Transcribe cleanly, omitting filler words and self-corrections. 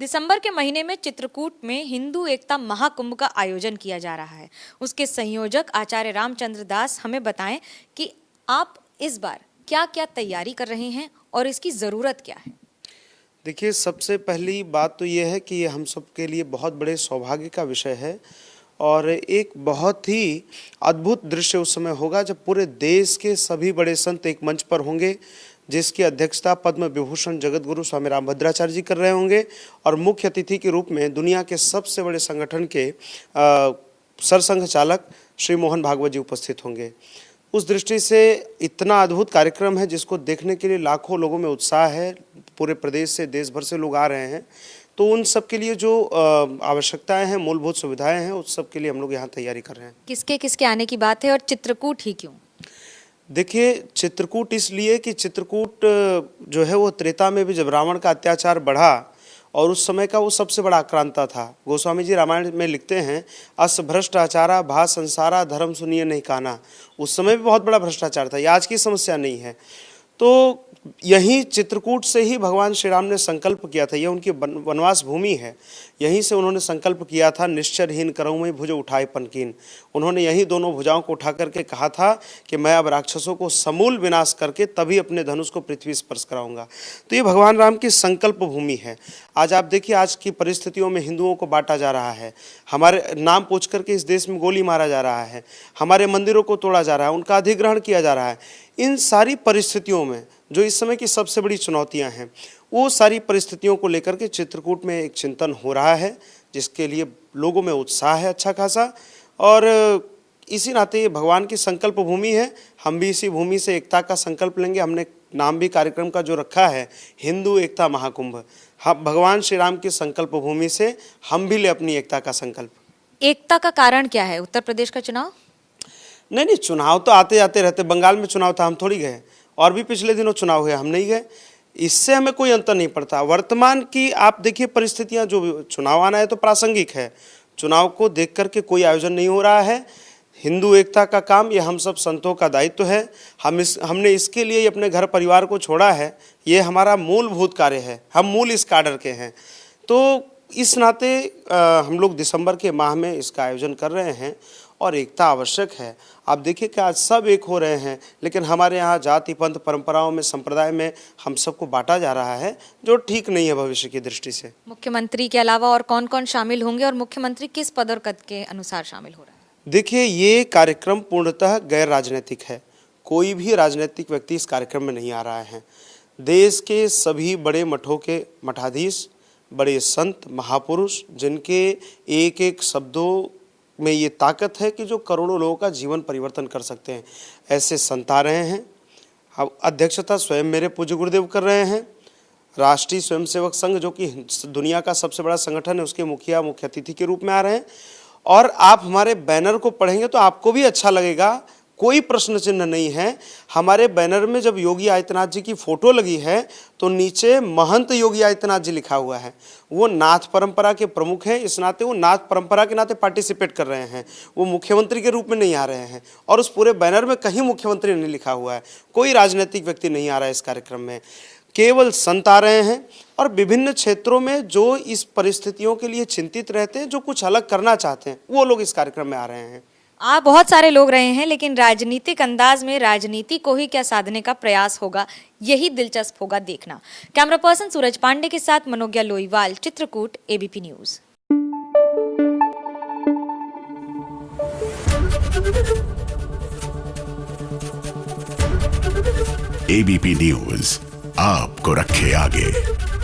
दिसंबर के महीने में चित्रकूट में हिंदू एकता महाकुंभ का आयोजन किया जा रहा है। उसके संयोजक आचार्य रामचंद्र दास हमें बताएं कि आप इस बार क्या क्या तैयारी कर रहे हैं और इसकी ज़रूरत क्या है। देखिए, सबसे पहली बात तो ये है कि ये हम सब के लिए बहुत बड़े सौभाग्य का विषय है और एक बहुत ही अद्भुत दृश्य उस समय होगा जब पूरे देश के सभी बड़े संत एक मंच पर होंगे, जिसकी अध्यक्षता पद्म विभूषण जगतगुरु स्वामी रामभद्राचार्य जी कर रहे होंगे और मुख्य अतिथि के रूप में दुनिया के सबसे बड़े संगठन के सरसंघ चालक श्री मोहन भागवत जी उपस्थित होंगे। उस दृष्टि से इतना अद्भुत कार्यक्रम है जिसको देखने के लिए लाखों लोगों में उत्साह है। पूरे प्रदेश से, देश भर से लोग आ रहे हैं, तो उन सब के लिए जो आवश्यकताएं हैं, मूलभूत सुविधाएं हैं, उस सब के लिए हम लोग यहाँ तैयारी कर रहे हैं। किसके किसके आने की बात है और चित्रकूट ही क्यों? देखिए, चित्रकूट इसलिए कि चित्रकूट जो है वो त्रेता में भी जब रावण का अत्याचार बढ़ा और उस समय का वो सबसे बड़ा आक्रांता था। गोस्वामी जी रामायण में लिखते हैं, अस भ्रष्टाचारा भा संसारा धर्म सुनिए नहीं काना। उस समय भी बहुत बड़ा भ्रष्टाचार था, ये आज की समस्या नहीं है। तो यहीं चित्रकूट से ही भगवान श्री राम ने संकल्प किया था, यह उनकी वनवास भूमि है। यहीं से उन्होंने संकल्प किया था, निश्चरहीन करऊँ में भुज उठाए पनकीन। उन्होंने यही दोनों भुजाओं को उठा करके कहा था कि मैं अब राक्षसों को समूल विनाश करके तभी अपने धनुष को पृथ्वी स्पर्श कराऊंगा। तो ये भगवान राम की संकल्प भूमि है। आज आप देखिए, आज की परिस्थितियों में हिंदुओं को बांटा जा रहा है, हमारे नाम पूछ करके इस देश में गोली मारा जा रहा है, हमारे मंदिरों को तोड़ा जा रहा है, उनका अधिग्रहण किया जा रहा है। इन सारी परिस्थितियों में जो इस समय की सबसे बड़ी चुनौतियां हैं, वो सारी परिस्थितियों को लेकर के चित्रकूट में एक चिंतन हो रहा है, जिसके लिए लोगों में उत्साह है अच्छा खासा। और इसी नाते ये भगवान की संकल्प भूमि है। हम भी इसी भूमि से एकता का संकल्प लेंगे। हमने नाम भी कार्यक्रम का जो रखा है, हिंदू एकता महाकुंभ। हम भगवान श्री राम की संकल्प भूमि से हम भी ले अपनी एकता का संकल्प। एकता का कारण क्या है? उत्तर प्रदेश का चुनाव? नहीं, चुनाव तो आते जाते रहते। बंगाल में चुनाव था, हम थोड़ी गए, और भी पिछले दिनों चुनाव हुए, हम नहीं गए। इससे हमें कोई अंतर नहीं पड़ता। वर्तमान की आप देखिए परिस्थितियां, जो चुनाव आना है तो प्रासंगिक है। चुनाव को देख करके कोई आयोजन नहीं हो रहा है। हिंदू एकता का काम ये हम सब संतों का दायित्व है। हमने इसके लिए अपने घर परिवार को छोड़ा है। ये हमारा मूलभूत कार्य है, हम मूल इस काडर के हैं। तो इस नाते हम लोग दिसंबर के माह में इसका आयोजन कर रहे हैं और एकता आवश्यक है। आप देखिए कि आज सब एक हो रहे हैं, लेकिन हमारे यहाँ जाति पंथ परंपराओं में, संप्रदाय में हम सबको बांटा जा रहा है, जो ठीक नहीं है भविष्य की दृष्टि से। मुख्यमंत्री के अलावा और कौन कौन शामिल होंगे और मुख्यमंत्री किस पद और कद के अनुसार शामिल हो रहा है? देखिए, ये कार्यक्रम पूर्णतः गैर राजनीतिक है। कोई भी राजनीतिक व्यक्ति इस कार्यक्रम में नहीं आ रहा है। देश के सभी बड़े मठों के मठाधीश, बड़े संत महापुरुष, जिनके एक एक शब्दों में ये ताकत है कि जो करोड़ों लोगों का जीवन परिवर्तन कर सकते हैं, ऐसे संत आ रहे हैं। अब अध्यक्षता स्वयं मेरे पूज्य गुरुदेव कर रहे हैं। राष्ट्रीय स्वयंसेवक संघ, जो कि दुनिया का सबसे बड़ा संगठन है, उसके मुखिया मुख्य अतिथि के रूप में आ रहे हैं। और आप हमारे बैनर को पढ़ेंगे तो आपको भी अच्छा लगेगा, कोई प्रश्न चिन्ह नहीं है। हमारे बैनर में जब योगी आदित्यनाथ जी की फोटो लगी है तो नीचे महंत योगी आदित्यनाथ जी लिखा हुआ है। वो नाथ परंपरा के प्रमुख हैं, इस नाते वो नाथ परंपरा के नाते पार्टिसिपेट कर रहे हैं। वो मुख्यमंत्री के रूप में नहीं आ रहे हैं और उस पूरे बैनर में कहीं मुख्यमंत्री नहीं लिखा हुआ है। कोई राजनीतिक व्यक्ति नहीं आ रहा है इस कार्यक्रम में, केवल संत आ रहे हैं। और विभिन्न क्षेत्रों में जो इस परिस्थितियों के लिए चिंतित रहते हैं, जो कुछ अलग करना चाहते हैं, वो लोग इस कार्यक्रम में आ रहे हैं। आप बहुत सारे लोग रहे हैं, लेकिन राजनीतिक अंदाज में राजनीति को ही क्या साधने का प्रयास होगा, यही दिलचस्प होगा देखना। कैमरा पर्सन सूरज पांडे के साथ Manogya Loiwal, Chitrakoot, ABP news. ABP news आपको रखे आगे।